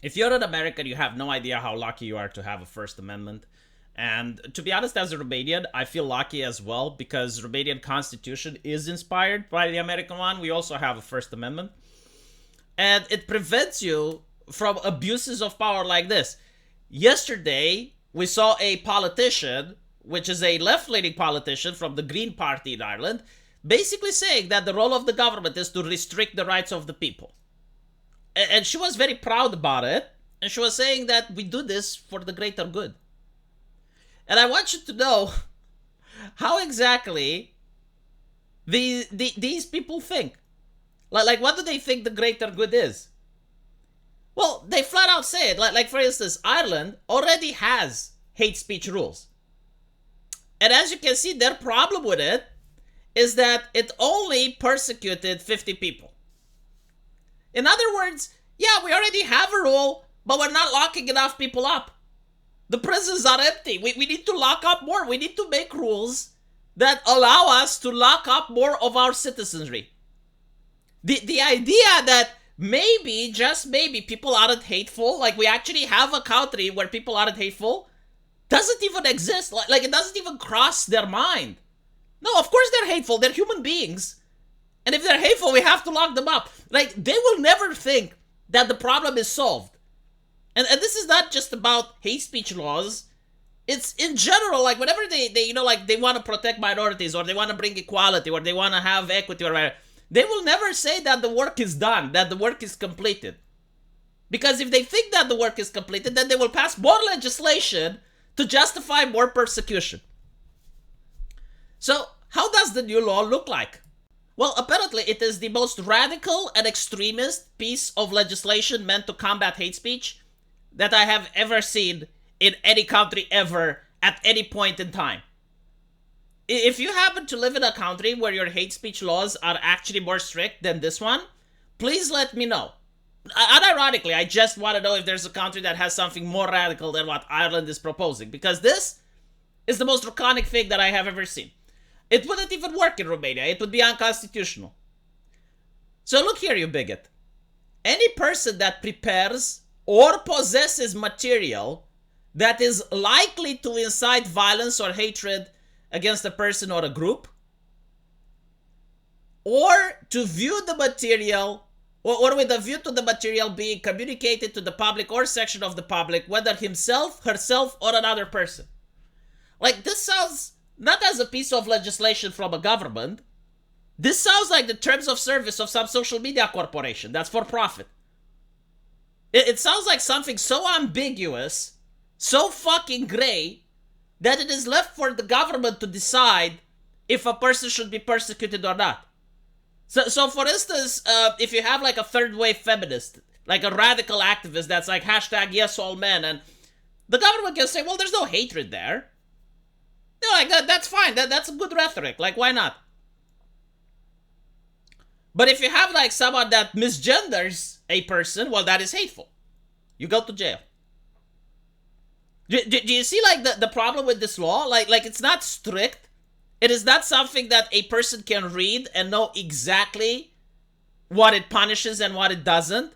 If you're an American, you have no idea how lucky you are to have a First Amendment. And to be honest, as a Romanian, I feel lucky as well because Romanian constitution is inspired by the American one. We also have a First Amendment. And it prevents you from abuses of power like this. Yesterday, we saw a politician, which is a left-leaning politician from the Green Party in Ireland, basically saying that the role of the government is to restrict the rights of the people. And she was very proud about it. And she was saying that we do this for the greater good. And I want you to know how exactly these people think. Like, what do they think the greater good is? Well, they flat out say it. Like for instance, Ireland already has hate speech rules. And as you can see, their problem with it is that it only persecuted 50 people. In other words, yeah, we already have a rule, but we're not locking enough people up. The prisons are empty. We need to lock up more. We need to make rules that allow us to lock up more of our citizenry. The idea that maybe, just maybe, people aren't hateful, like we actually have a country where people aren't hateful, doesn't even exist. Like it doesn't even cross their mind. No, of course they're hateful. They're human beings. And if they're hateful, we have to lock them up. Like, they will never think that the problem is solved. And this is not just about hate speech laws. It's in general, like, whenever they want to protect minorities, or they want to bring equality, or they want to have equity, or whatever, they will never say that the work is done, that the work is completed. Because if they think that the work is completed, then they will pass more legislation to justify more persecution. So, how does the new law look like? Well, apparently it is the most radical and extremist piece of legislation meant to combat hate speech that I have ever seen in any country ever at any point in time. If you happen to live in a country where your hate speech laws are actually more strict than this one, please let me know. Unironically, I just want to know if there's a country that has something more radical than what Ireland is proposing, because this is the most draconic thing that I have ever seen. It wouldn't even work in Romania. It would be unconstitutional. So look here, you bigot. Any person that prepares or possesses material that is likely to incite violence or hatred against a person or a group, or to view the material, or with a view to the material being communicated to the public or section of the public, whether himself, herself, or another person. Like, this sounds not as a piece of legislation from a government. This sounds like the terms of service of some social media corporation that's for profit. It sounds like something so ambiguous, so fucking gray, that it is left for the government to decide if a person should be persecuted or not. So for instance, if you have like a third wave feminist, like a radical activist that's like hashtag yes all men, and the government can say, well, there's no hatred there. No, like that's fine. That's a good rhetoric. Like, why not? But if you have like someone that misgenders a person, well, that is hateful. You go to jail. Do you see like the problem with this law? Like it's not strict. It is not something that a person can read and know exactly what it punishes and what it doesn't.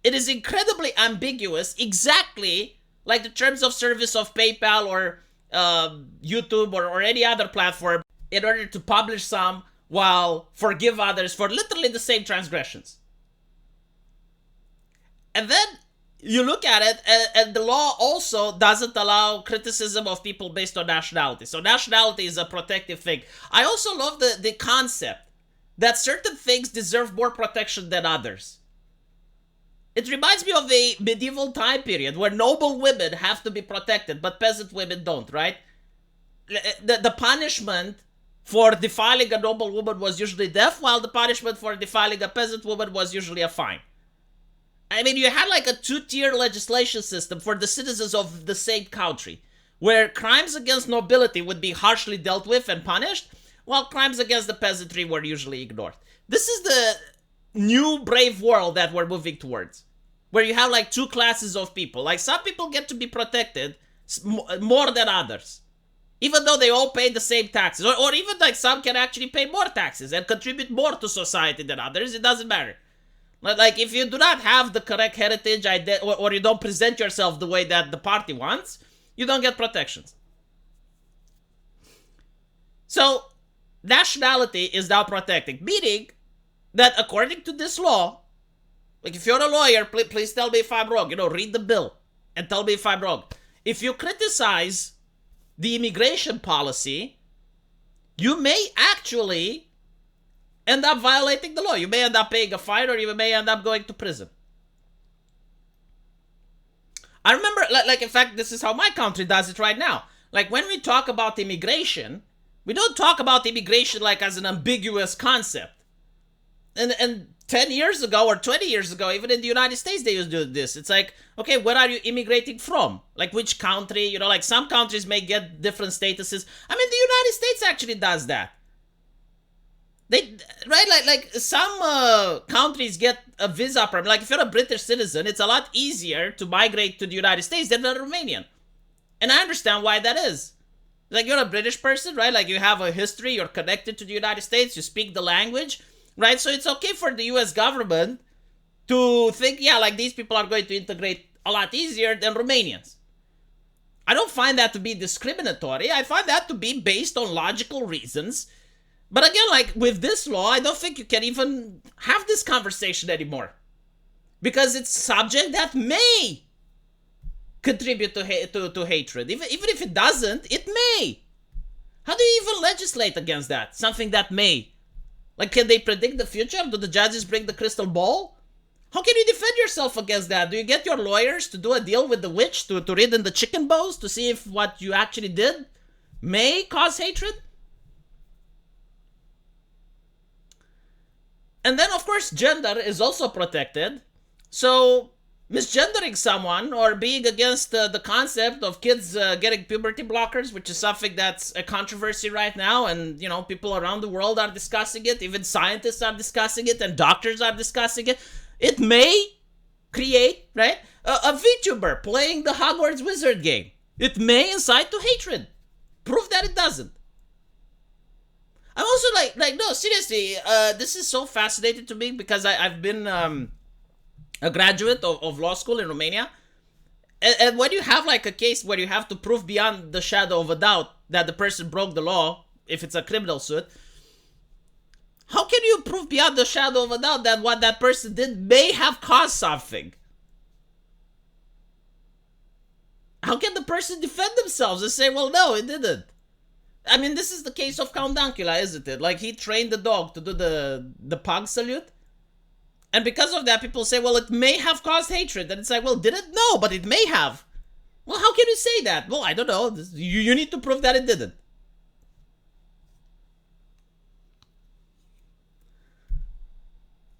It is incredibly ambiguous, exactly like the terms of service of PayPal or YouTube or any other platform, in order to publish some while forgive others for literally the same transgressions. And then you look at it, and the law also doesn't allow criticism of people based on nationality. So nationality is a protective thing. I also love the concept that certain things deserve more protection than others. It reminds me of a medieval time period where noble women have to be protected, but peasant women don't, right? The punishment for defiling a noble woman was usually death, while the punishment for defiling a peasant woman was usually a fine. I mean, you had like a two-tier legislation system for the citizens of the same country, where crimes against nobility would be harshly dealt with and punished, while crimes against the peasantry were usually ignored. This is the new brave world that we're moving towards, where you have like two classes of people. Like, some people get to be protected more than others, even though they all pay the same taxes, or even like some can actually pay more taxes and contribute more to society than others. It doesn't matter. Like if you do not have the correct heritage or you don't present yourself the way that the party wants, you don't get protections. So nationality is now protected, meaning that according to this law, like if you're a lawyer, please tell me if I'm wrong. Read the bill and tell me if I'm wrong. If you criticize the immigration policy, you may actually end up violating the law. You may end up paying a fine, or you may end up going to prison. I remember, like in fact, this is how my country does it right now. Like when we talk about immigration, we don't talk about immigration like as an ambiguous concept. And 10 years ago or 20 years ago, even in the United States, they used to do this. It's like, okay, where are you immigrating from? Like which country? Like some countries may get different statuses. I mean, the United States actually does that. Like some countries get a visa permit. Like if you're a British citizen, it's a lot easier to migrate to the United States than a Romanian. And I understand why that is. Like you're a British person, right? Like you have a history, you're connected to the United States, you speak the language, right? So it's okay for the US government to think, yeah, like these people are going to integrate a lot easier than Romanians. I don't find that to be discriminatory. I find that to be based on logical reasons. But again, like with this law, I don't think you can even have this conversation anymore. Because it's subject that may contribute to hatred. Even if it doesn't, it may. How do you even legislate against that? Something that may. Like, can they predict the future? Do the judges bring the crystal ball? How can you defend yourself against that? Do you get your lawyers to do a deal with the witch to read in the chicken bones to see if what you actually did may cause hatred? And then, of course, gender is also protected. So misgendering someone or being against the concept of kids getting puberty blockers, which is something that's a controversy right now, and people around the world are discussing it, even scientists are discussing it, and doctors are discussing it. It may create, right, a VTuber playing the Hogwarts Wizard game. It may incite to hatred. Prove that it doesn't. I'm also like no, seriously, this is so fascinating to me because I've been a graduate of law school in Romania. And when you have like a case where you have to prove beyond the shadow of a doubt that the person broke the law, if it's a criminal suit, how can you prove beyond the shadow of a doubt that what that person did may have caused something? How can the person defend themselves and say, well, no, it didn't? I mean, this is the case of Count Dankula, isn't it? Like, he trained the dog to do the pug salute. And because of that, people say, well, it may have caused hatred. And it's like, well, did it? No, but it may have. Well, how can you say that? Well, I don't know. You need to prove that it didn't.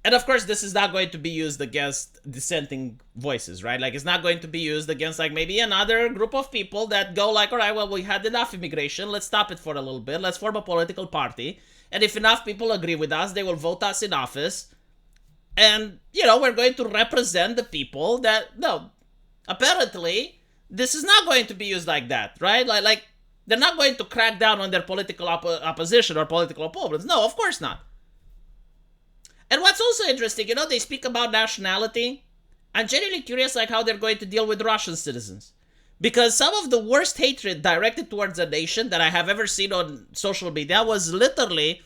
And of course, this is not going to be used against dissenting voices, right? Like, it's not going to be used against, like, maybe another group of people that go like, all right, well, we had enough immigration. Let's stop it for a little bit. Let's form a political party. And if enough people agree with us, they will vote us in office. And, we're going to represent the people that, no, apparently, this is not going to be used like that, right? Like they're not going to crack down on their political opposition or political opponents. No, of course not. And what's also interesting, they speak about nationality. I'm genuinely curious, like, how they're going to deal with Russian citizens. Because some of the worst hatred directed towards a nation that I have ever seen on social media was literally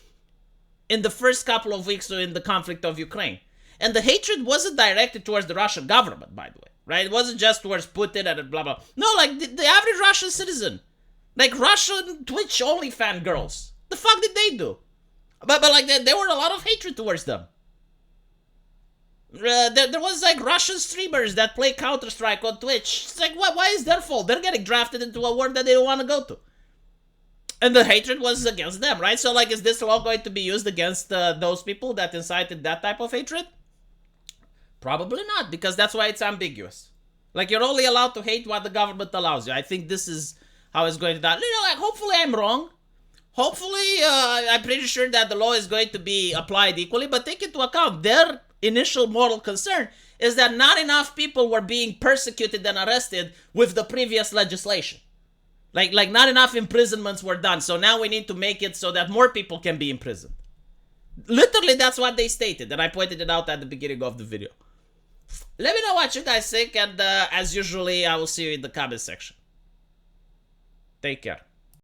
in the first couple of weeks in the conflict of Ukraine. And the hatred wasn't directed towards the Russian government, by the way, right? It wasn't just towards Putin and blah, blah. No, like, the average Russian citizen. Like, Russian Twitch OnlyFans girls. The fuck did they do? But like, there were a lot of hatred towards them. There was like Russian streamers that play Counter-Strike on Twitch. It's like, why is their fault? They're getting drafted into a war that they don't want to go to. And the hatred was against them, right? So like, is this law going to be used against those people that incited that type of hatred? Probably not, because that's why it's ambiguous. Like, you're only allowed to hate what the government allows you. I think this is how it's going to die. Like, hopefully I'm wrong. Hopefully, I'm pretty sure that the law is going to be applied equally, but take into account their initial moral concern is that not enough people were being persecuted and arrested with the previous legislation. Like not enough imprisonments were done. So now we need to make it so that more people can be imprisoned. Literally, that's what they stated, and I pointed it out at the beginning of the video. Let me know what you guys think, and as usually, I will see you in the comment section. Take care.